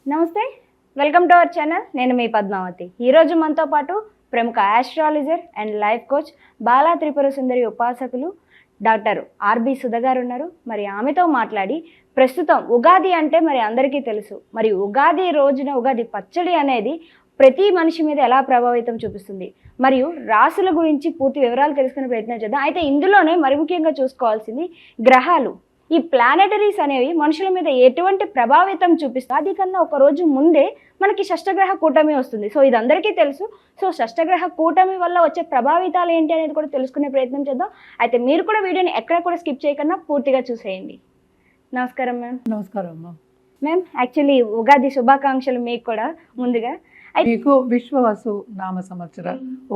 నమస్తే, welcome to our channel. నేను మీ పద్మావతి. ఈరోజు మనతో పాటు ప్రముఖ astrologer and life coach Bala Tripura Sundari ఉపాసకులు డాక్టర్ ఆర్బి సుధ గారు ఉన్నారు. మరి ఆమెతో మాట్లాడి ప్రస్తుతం ఉగాది అంటే మరి అందరికీ తెలుసు. మరి ఉగాది రోజున ఉగాది పచ్చడి అనేది ప్రతి మనిషి మీద ఎలా ప్రభావితం చూపిస్తుంది, మరియు రాసుల గురించి పూర్తి వివరాలు తెలుసుకునే ప్రయత్నం చేద్దాం. అయితే ఇందులోనే మరి ముఖ్యంగా చూసుకోవాల్సింది గ్రహాలు. ఈ ప్లానెటరీస్ అనేవి మనుషుల మీద ఎటువంటి ప్రభావితం చూపిస్తాయి. అది కన్నా ఒక రోజు ముందే మనకి షష్టగ్రహ కూటమి వస్తుంది. సో ఇది అందరికీ తెలుసు. సో షష్టగ్రహ కూటమి వల్ల వచ్చే ప్రభావితాలు ఏంటి అనేది కూడా తెలుసుకునే ప్రయత్నం చేద్దాం. అయితే మీరు కూడా వీడియోని ఎక్కడ కూడా స్కిప్ చేయకుండా పూర్తిగా చూసేయండి. నమస్కారం మ్యామ్. నమస్కారం అమ్మా. మ్యామ్, యాక్చువల్లీ ఉగాది శుభాకాంక్షలు మీకు కూడా ముందుగా. మీకు విశ్వవసు నామ సంవత్సర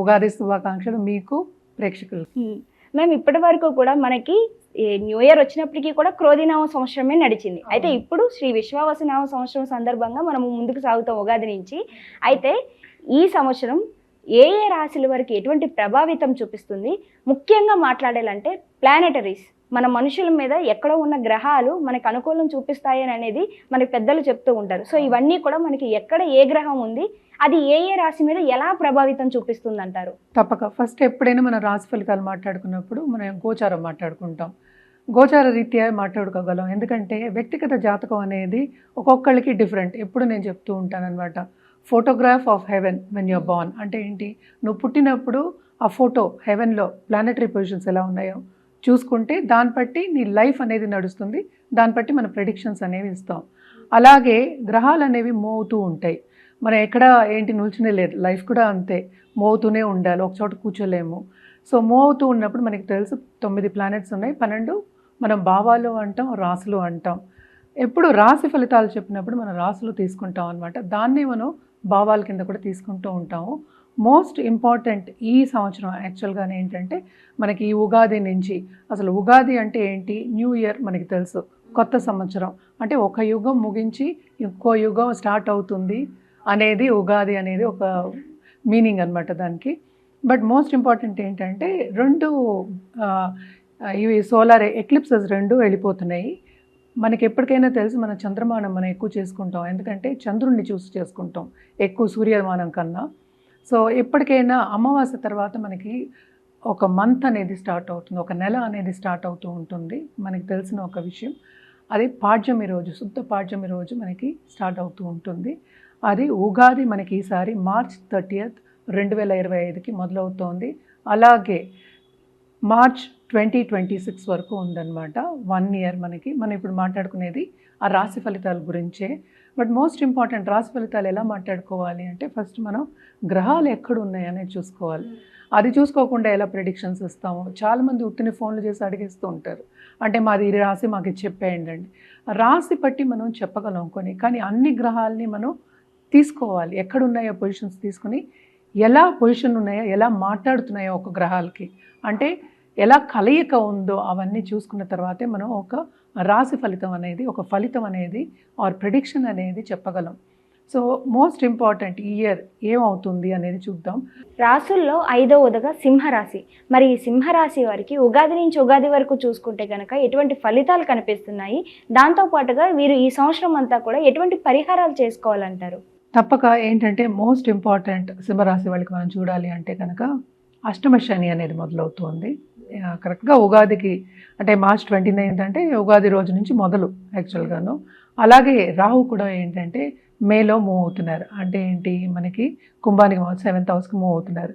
ఉగాది శుభాకాంక్షలు మీకు ప్రేక్షకులు. మ్యామ్, ఇప్పటి వరకు కూడా మనకి న్యూ ఇయర్ వచ్చినప్పటికీ కూడా క్రోధినామ సంవత్సరమే నడిచింది. అయితే ఇప్పుడు శ్రీ విశ్వావసు నామ సంవత్సరం సందర్భంగా మనం ముందుకు సాగుతాం ఉగాది నుంచి. అయితే ఈ సంవత్సరం ఏ ఏ రాశుల వరకు ఎటువంటి ప్రభావితం చూపిస్తుంది, ముఖ్యంగా మాట్లాడాలంటే ప్లానెటరీస్ మన మనుషుల మీద ఎక్కడో ఉన్న గ్రహాలు మనకు అనుకూలం చూపిస్తాయని అనేది మనకి పెద్దలు చెప్తూ ఉంటారు. సో ఇవన్నీ కూడా మనకి ఎక్కడ ఏ గ్రహం ఉంది, అది ఏ ఏ రాశి మీద ఎలా ప్రభావితం చూపిస్తుంది అంటారు? తప్పక ఫస్ట్ ఎప్పుడైనా మన రాశి ఫలితాలు మాట్లాడుకున్నప్పుడు మనం గోచారం మాట్లాడుకుంటాం. గోచార రీత్యా మాట్లాడుకోగలం. ఎందుకంటే వ్యక్తిగత జాతకం అనేది ఒక్కొక్కరికి డిఫరెంట్. ఎప్పుడు నేను చెప్తూ ఉంటాను అనమాట, photograph of heaven when you're born. అంటే ఏంటి, నువ్వు పుట్టినప్పుడు ఆ ఫోటో హెవెన్లో ప్లానెటరీ పొజిషన్స్ ఎలా ఉన్నాయో చూసుకుంటే దాన్ని బట్టి నీ లైఫ్ అనేది నడుస్తుంది. దాన్ని బట్టి మన ప్రెడిక్షన్స్ అనేవి ఇస్తాం. అలాగే గ్రహాలు అనేవి మూవ్ అవుతూ ఉంటాయి. మనం ఎక్కడ ఏంటి నిల్చునే లేదు, లైఫ్ కూడా అంతే, మూవ్ అవుతూనే ఉండాలి, ఒక చోట కూర్చోలేము. సో మూవ్ అవుతూ ఉన్నప్పుడు మనకి తెలుసు 9 ప్లానెట్స్ ఉన్నాయి, 12 మనం భావాలు అంటాం, రాసులు అంటాం. ఎప్పుడు రాశి ఫలితాలు చెప్పినప్పుడు మనం రాసులు తీసుకుంటాం అనమాట. దాన్ని మనం భావాల కింద కూడా తీసుకుంటూ ఉంటాము. మోస్ట్ ఇంపార్టెంట్ ఈ సంవత్సరం యాక్చువల్గానే ఏంటంటే మనకి ఈ ఉగాది నుంచి, అసలు ఉగాది అంటే ఏంటి, న్యూ ఇయర్ మనకి తెలుసు, కొత్త సంవత్సరం అంటే ఒక యుగం ముగించి ఇంకో యుగం స్టార్ట్ అవుతుంది అనేది ఉగాది అనేది ఒక మీనింగ్ అనమాట దానికి. బట్ మోస్ట్ ఇంపార్టెంట్ ఏంటంటే ఇవి సోలార్ ఎక్లిప్సెస్ 2 వెళ్ళిపోతున్నాయి. మనకి ఎప్పటికైనా తెలుసు మన చంద్రమానం మనం ఎక్కువ చేసుకుంటాం, ఎందుకంటే చంద్రుడిని చూసి చేసుకుంటాం ఎక్కువ సూర్యమానం కన్నా. సో ఎప్పటికైనా అమావాస్య తర్వాత మనకి ఒక మంత్ అనేది స్టార్ట్ అవుతుంది, ఒక నెల అనేది స్టార్ట్ అవుతూ ఉంటుంది. మనకి తెలిసిన ఒక విషయం, అది పాడ్యమి రోజు, శుద్ధ పాడ్యమి రోజు మనకి స్టార్ట్ అవుతూ ఉంటుంది. అది ఉగాది మనకి ఈసారి మార్చ్ 30, 2025కి మొదలవుతోంది. అలాగే మార్చ్ 2026 వరకు ఉందన్నమాట, 1 ఇయర్ మనకి. మనం ఇప్పుడు మాట్లాడుకునేది ఆ రాశి ఫలితాల గురించే. బట్ మోస్ట్ ఇంపార్టెంట్, రాశి ఫలితాలు ఎలా మాట్లాడుకోవాలి అంటే ఫస్ట్ మనం గ్రహాలు ఎక్కడ ఉన్నాయనేది చూసుకోవాలి. అది చూసుకోకుండా ఎలా ప్రెడిక్షన్స్ ఇస్తాము. చాలామంది ఉత్తిని ఫోన్లు చేసి అడిగేస్తూ ఉంటారు, అంటే మాది ఈ రాశి మాకు ఇది చెప్పేయండి అండి. రాశి బట్టి మనం చెప్పగలం కొన్ని, కానీ అన్ని గ్రహాలని మనం తీసుకోవాలి, ఎక్కడున్నాయో పొజిషన్స్ తీసుకుని ఎలా పొజిషన్ ఉన్నాయో, ఎలా మాట్లాడుతున్నాయో ఒక గ్రహాలకి, అంటే ఎలా కలయిక ఉందో అవన్నీ చూసుకున్న తర్వాతే మనం ఒక రాశి ఫలితం అనేది, ఒక ఫలితం అనేది ఆర్ ప్రెడిక్షన్ అనేది చెప్పగలం. సో మోస్ట్ ఇంపార్టెంట్ ఈ ఇయర్ ఏమవుతుంది అనేది చూద్దాం. రాసుల్లో 5వదిగా సింహరాశి. మరి ఈ సింహరాశి వారికి ఉగాది నుంచి ఉగాది వరకు చూసుకుంటే కనుక ఎటువంటి ఫలితాలు కనిపిస్తున్నాయి, దాంతోపాటుగా వీరు ఈ సంవత్సరం అంతా కూడా ఎటువంటి పరిహారాలు చేసుకోవాలంటారు? తప్పక ఏంటంటే మోస్ట్ ఇంపార్టెంట్ సింహరాశి వాళ్ళకి మనం చూడాలి అంటే కనుక అష్టమ శని అనేది మొదలవుతుంది కరెక్ట్గా ఉగాదికి, అంటే మార్చ్ 29 అంటే ఉగాది రోజు నుంచి మొదలు యాక్చువల్గాను. అలాగే రాహు కూడా ఏంటంటే మేలో మూవ్ అవుతున్నారు, అంటే ఏంటి మనకి కుంభానికి 7th హౌస్కి మూవ్ అవుతున్నారు.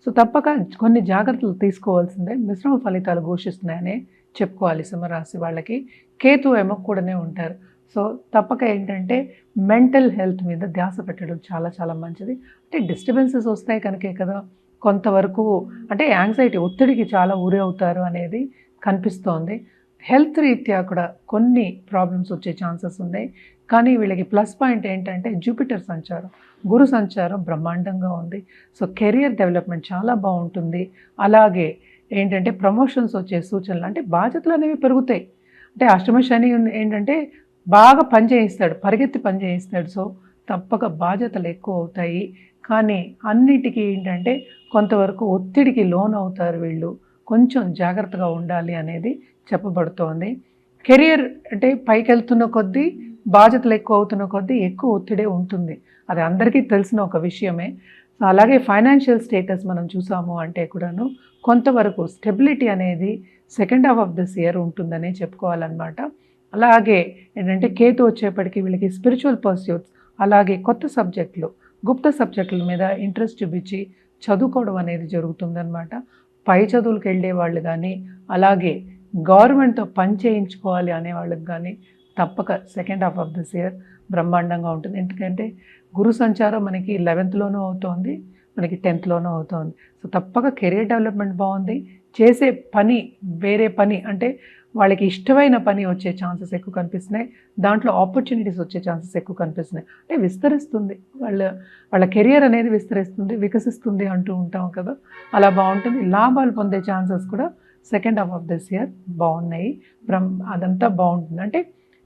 సో తప్పక కొన్ని జాగ్రత్తలు తీసుకోవాల్సిందే. మిశ్రమ ఫలితాలు ఘోషిస్తున్నాయని చెప్పుకోవాలి సింహరాశి వాళ్ళకి. కేతు ఏమో కూడానే ఉంటారు. సో తప్పక ఏంటంటే మెంటల్ హెల్త్ మీద ధ్యాస పెట్టడం చాలా చాలా మంచిది. అంటే డిస్టర్బెన్సెస్ వస్తాయి కనుకే కదా కొంతవరకు, అంటే యాంగ్జైటీ, ఒత్తిడికి చాలా ఊరి అవుతారు అనేది కనిపిస్తోంది. హెల్త్ రీత్యా కూడా కొన్ని ప్రాబ్లమ్స్ వచ్చే ఛాన్సెస్ ఉన్నాయి. కానీ వీళ్ళకి ప్లస్ పాయింట్ ఏంటంటే జూపిటర్ సంచారం, గురు సంచారం బ్రహ్మాండంగా ఉంది. సో కెరియర్ డెవలప్మెంట్ చాలా బాగుంటుంది. అలాగే ఏంటంటే ప్రమోషన్స్ వచ్చే సూచనలు, అంటే బాధ్యతలు అనేవి పెరుగుతాయి. అంటే అష్టమ శని ఏంటంటే బాగా పని చేయిస్తాడు, పరిగెత్తి పని చేయిస్తాడు. సో తప్పక బాధ్యతలు ఎక్కువ అవుతాయి. కానీ అన్నిటికీ ఏంటంటే కొంతవరకు ఒత్తిడికి లోన్ అవుతారు వీళ్ళు, కొంచెం జాగ్రత్తగా ఉండాలి అనేది చెప్పబడుతోంది. కెరియర్ అంటే పైకి వెళ్తున్న కొద్దీ బాధ్యతలు ఎక్కువ అవుతున్న కొద్దీ ఎక్కువ ఒత్తిడే ఉంటుంది. అది అందరికీ తెలిసిన ఒక విషయమే. సో అలాగే ఫైనాన్షియల్ స్టేటస్ మనం చూసాము అంటే కూడాను కొంతవరకు స్టెబిలిటీ అనేది second half of this year ఉంటుందనే చెప్పుకోవాలన్నమాట. అలాగే ఏంటంటే కేతు వచ్చేప్పటికి వీళ్ళకి స్పిరిచువల్ పర్స్యూట్స్, అలాగే కొత్త సబ్జెక్టులు, గుప్త సబ్జెక్టుల మీద ఇంట్రెస్ట్ చూపించి చదువుకోవడం అనేది జరుగుతుందన్నమాట. పై చదువులకు వెళ్ళే వాళ్ళు కానీ, అలాగే గవర్నమెంట్తో పని చేయించుకోవాలి అనే వాళ్ళకి కానీ తప్పక second half of this year బ్రహ్మాండంగా ఉంటుంది. ఎందుకంటే గురు సంచారం మనకి 11th అవుతోంది, మనకి 10th అవుతోంది. సో తప్పక కెరీర్ డెవలప్మెంట్ బాగుంది. చేసే పని వేరే పని అంటే వాళ్ళకి ఇష్టమైన పని వచ్చే ఛాన్సెస్ ఎక్కువ కనిపిస్తున్నాయి. దాంట్లో ఆపర్చునిటీస్ వచ్చే ఛాన్సెస్ ఎక్కువ కనిపిస్తున్నాయి. అంటే విస్తరిస్తుంది, వాళ్ళ కెరియర్ అనేది విస్తరిస్తుంది, వికసిస్తుంది అంటూ ఉంటాం కదా, అలా బాగుంటుంది. లాభాలు పొందే ఛాన్సెస్ కూడా second half of this year బాగున్నాయి. అదంతా బాగుంటుంది. అంటే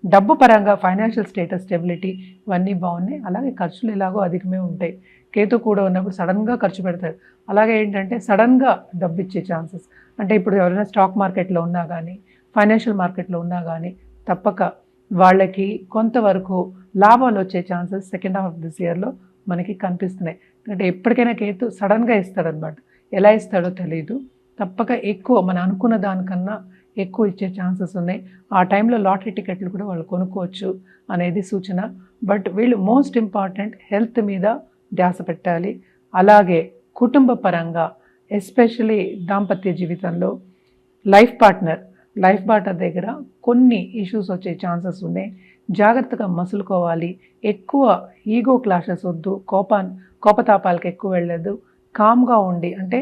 డబ్బు పరంగా ఫైనాన్షియల్ స్టేటస్, స్టెబిలిటీ ఇవన్నీ బాగున్నాయి. అలాగే ఖర్చులు ఎలాగో అధికమే ఉంటాయి. కేతు కూడా ఉన్నప్పుడు సడన్గా ఖర్చు పెడతాడు. అలాగే ఏంటంటే సడన్గా డబ్బు ఇచ్చే ఛాన్సెస్, అంటే ఇప్పుడు ఎవరైనా స్టాక్ మార్కెట్లో ఉన్నా కానీ, ఫైనాన్షియల్ మార్కెట్లో ఉన్నా కానీ తప్పక వాళ్ళకి కొంతవరకు లాభాలు వచ్చే chances second half of this ఇయర్లో మనకి కనిపిస్తున్నాయి. అంటే ఎప్పటికైనా కేతు సడన్గా ఇస్తాడనమాట. ఎలా ఇస్తాడో తెలియదు. తప్పక ఎక్కువ మనం అనుకున్న దానికన్నా ఎక్కువ ఇచ్చే ఛాన్సెస్ ఉన్నాయి. ఆ టైంలో లాటరీ టికెట్లు కూడా వాళ్ళు కొనుక్కోవచ్చు అనేది సూచన. బట్ వీళ్ళు మోస్ట్ ఇంపార్టెంట్ హెల్త్ మీద ధ్యాస పెట్టాలి. అలాగే కుటుంబ పరంగా ఎస్పెషలీ దాంపత్య జీవితంలో లైఫ్ పార్ట్నర్ దగ్గర కొన్ని ఇష్యూస్ వచ్చే ఛాన్సెస్ ఉన్నాయి. జాగ్రత్తగా మసులుకోవాలి. ఎక్కువ ఈగో క్లాషెస్ వద్దు, కోపతాపాలకు ఎక్కువ వెళ్ళదు. కామ్గా ఉండి, అంటే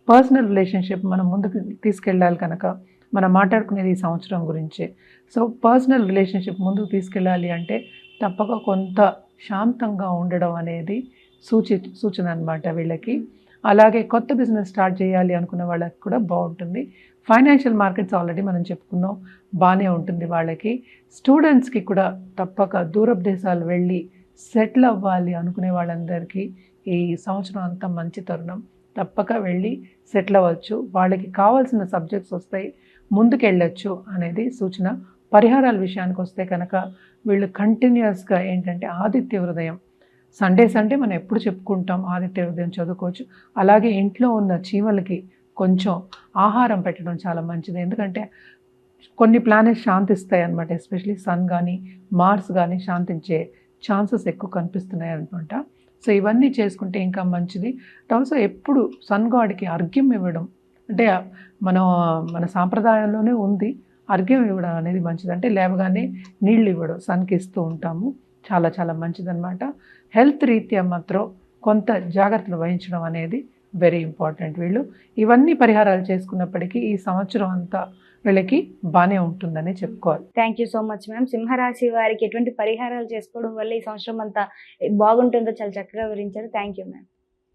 పర్సనల్ రిలేషన్షిప్ మనం ముందుకు తీసుకెళ్ళాలి కనుక మనం మాట్లాడుకునేది ఈ సంవత్సరం గురించే. సో పర్సనల్ రిలేషన్షిప్ ముందుకు తీసుకెళ్ళాలి అంటే తప్పక కొంత శాంతంగా ఉండడం అనేది సూచన అనమాట వీళ్ళకి. అలాగే కొత్త బిజినెస్ స్టార్ట్ చేయాలి అనుకున్న వాళ్ళకి కూడా బాగుంటుంది. ఫైనాన్షియల్ మార్కెట్స్ ఆల్రెడీ మనం చెప్పుకున్నాం, బాగానే ఉంటుంది వాళ్ళకి. స్టూడెంట్స్కి కూడా తప్పక దూరపు దేశాలు వెళ్ళి సెటిల్ అవ్వాలి అనుకునే వాళ్ళందరికీ ఈ సంవత్సరం అంతా మంచి తరుణం. తప్పక వెళ్ళి సెటిల్ అవ్వచ్చు. వాళ్ళకి కావాల్సిన సబ్జెక్ట్స్ వస్తాయి, ముందుకెళ్ళచ్చు అనేది సూచన. పరిహారాల విషయానికి వస్తే కనుక వీళ్ళు కంటిన్యూస్గా ఏంటంటే ఆదిత్య హృదయం, సండే మనం ఎప్పుడు చెప్పుకుంటాం ఆదిత్య హృదయం చదువుకోవచ్చు. అలాగే ఇంట్లో ఉన్న చీమలకి కొంచెం ఆహారం పెట్టడం చాలా మంచిది. ఎందుకంటే కొన్ని ప్లానెట్స్ శాంతిస్తాయి అన్నమాట. ఎస్పెషలీ సన్ కానీ మార్స్ కానీ శాంతించే ఛాన్సెస్ ఎక్కువ కనిపిస్తున్నాయి అనమాట. సో ఇవన్నీ చేసుకుంటే ఇంకా మంచిది. ఆల్సో ఎప్పుడు సన్ గాడ్కి అర్ఘ్యం ఇవ్వడం, అంటే మన సాంప్రదాయంలోనే ఉంది అర్ఘ్యం ఇవ్వడం అనేది మంచిది. అంటే లేవగానే నీళ్ళు ఇవ్వడం సన్కి ఇస్తూ ఉంటాము, చాలా చాలా మంచిదన్నమాట. హెల్త్ రీత్యా మాత్రం కొంత జాగ్రత్తలు వహించడం అనేది వెరీ ఇంపార్టెంట్. వీళ్ళు ఇవన్నీ పరిహారాలు చేసుకున్నప్పటికీ ఈ సంవత్సరం అంతా వీళ్ళకి బాగానే ఉంటుందని చెప్పుకోవాలి. Thank you so much ma'am. సింహరాశి వారికి ఎటువంటి పరిహారాలు చేసుకోవడం వల్ల ఈ సంవత్సరం అంతా బాగుంటుందో చాలా చక్కగా వివరించారు. Thank you ma'am.